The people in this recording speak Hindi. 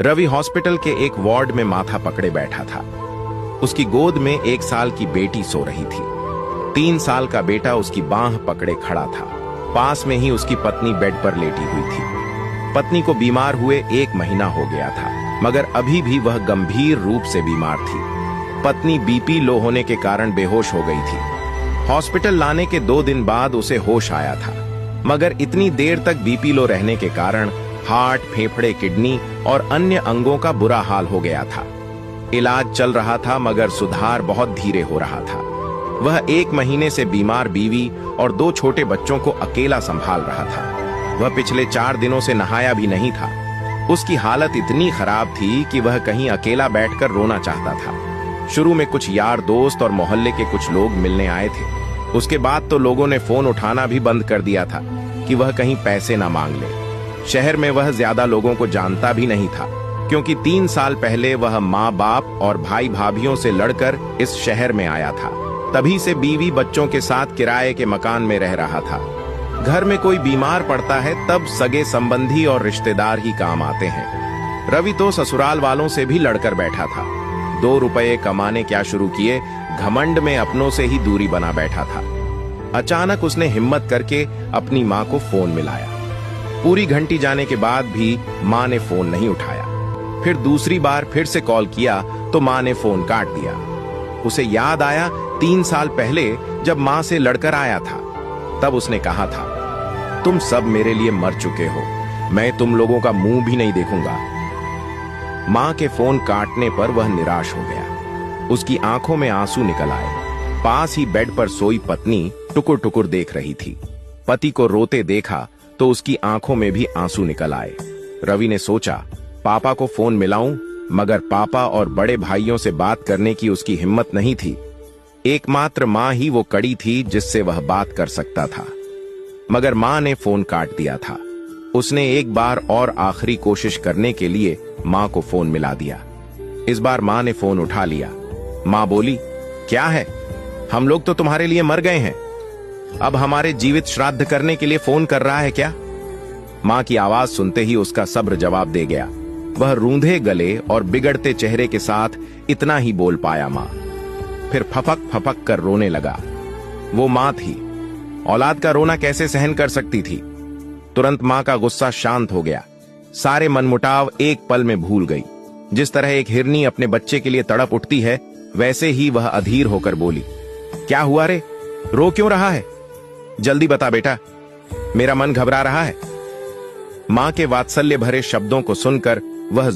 रवि हॉस्पिटल के एक वार्ड में माथा पकड़े बैठा था। उसकी गोद में 1 साल की बेटी सो रही थी। 3 साल का बेटा उसकी बांह पकड़े खड़ा था। पास में ही उसकी पत्नी बेड पर लेटी हुई थी। पत्नी को बीमार हुए 1 महीना हो गया था, मगर अभी भी वह गंभीर रूप से बीमार थी। पत्नी बीपी लो होने के कारण बेहोश हो गई थी। हॉस्पिटल लाने के 2 दिन बाद उसे होश आया था, मगर इतनी देर तक बीपी लो रहने के कारण हार्ट, फेफड़े, किडनी और अन्य अंगों का बुरा हाल हो गया था। इलाज चल रहा था, मगर सुधार बहुत धीरे हो रहा था। वह 1 महीने से बीमार बीवी और 2 छोटे बच्चों को अकेला संभाल रहा था। वह पिछले 4 दिनों से नहाया भी नहीं था। उसकी हालत इतनी खराब थी कि वह कहीं अकेला बैठकर रोना चाहता था। शुरू में कुछ यार दोस्त और मोहल्ले के कुछ लोग मिलने आए थे। उसके बाद तो लोगों ने फोन उठाना भी बंद कर दिया था कि वह कहीं पैसे ना मांग ले। शहर में वह ज्यादा लोगों को जानता भी नहीं था, क्योंकि 3 साल पहले वह माँ बाप और भाई भाभियों से लड़कर इस शहर में आया था। तभी से बीवी बच्चों के साथ किराए के मकान में रह रहा था। घर में कोई बीमार पड़ता है तब सगे संबंधी और रिश्तेदार ही काम आते हैं। रवि तो ससुराल वालों से भी लड़कर बैठा था। 2 रुपए कमाने क्या शुरू किए, घमंड में अपनों से ही दूरी बना बैठा था। अचानक उसने हिम्मत करके अपनी माँ को फोन मिलाया। पूरी घंटी जाने के बाद भी माँ ने फोन नहीं उठाया। फिर दूसरी बार फिर से कॉल किया तो माँ ने फोन काट दिया। उसे याद आया 3 साल पहले जब माँ से लड़कर आया था, तब उसने कहा था, तुम सब मेरे लिए मर चुके हो, मैं तुम लोगों का मुंह भी नहीं देखूंगा। माँ के फोन काटने पर वह निराश हो गया। उसकी आंखों में आंसू निकल आए। पास ही बेड पर सोई पत्नी टुकुर टुकुर देख रही थी। पति को रोते देखा तो उसकी आंखों में भी आंसू निकल आए। रवि ने सोचा, पापा को फोन मिलाऊं, मगर पापा और बड़े भाइयों से बात करने की उसकी हिम्मत नहीं थी। एकमात्र माँ ही वो कड़ी थी जिससे वह बात कर सकता था। मगर माँ ने फोन काट दिया था। उसने एक बार और आखिरी कोशिश करने के लिए माँ को फोन मिला दिया। इस बार माँ ने फोन उठा लिया। माँ बोली, क्या है, हम लोग तो तुम्हारे लिए मर गए हैं, अब हमारे जीवित श्राद्ध करने के लिए फोन कर रहा है क्या? माँ की आवाज सुनते ही उसका सब्र जवाब दे गया। वह रूंधे गले और बिगड़ते चेहरे के साथ इतना ही बोल पाया, माँ। फिर फपक फपक कर रोने लगा। वो माँ थी, औलाद का रोना कैसे सहन कर सकती थी। तुरंत माँ का गुस्सा शांत हो गया। सारे मनमुटाव एक पल में भूल गई। जिस तरह एक हिरनी अपने बच्चे के लिए तड़प उठती है, वैसे ही वह अधीर होकर बोली, क्या हुआ रे, रो क्यों रहा है? जल्दी बता बेटा, मेरा मन घबरा रहा है। मां के वात्सल्य भरे शब्दों को सुनकर वह